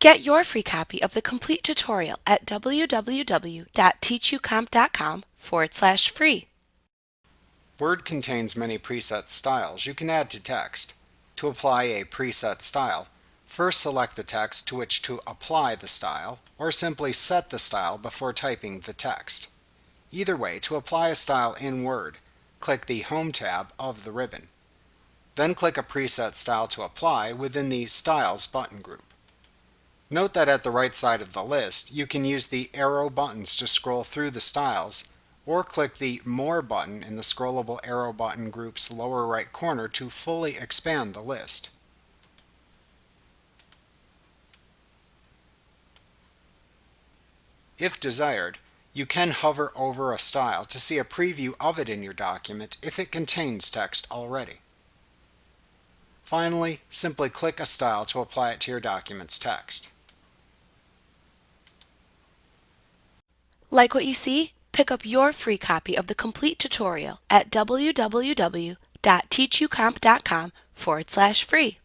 Get your free copy of the complete tutorial at www.teachucomp.com/free. Word contains many preset styles you can add to text. To apply a preset style, first select the text to which to apply the style, or simply set the style before typing the text. Either way, to apply a style in Word, click the Home tab of the ribbon. Then click a preset style to apply within the Styles button group. Note that at the right side of the list, you can use the arrow buttons to scroll through the styles, or click the More button in the scrollable arrow button group's lower right corner to fully expand the list. If desired, you can hover over a style to see a preview of it in your document if it contains text already. Finally, simply click a style to apply it to your document's text. Like what you see? Pick up your free copy of the complete tutorial at www.teachucomp.com/free.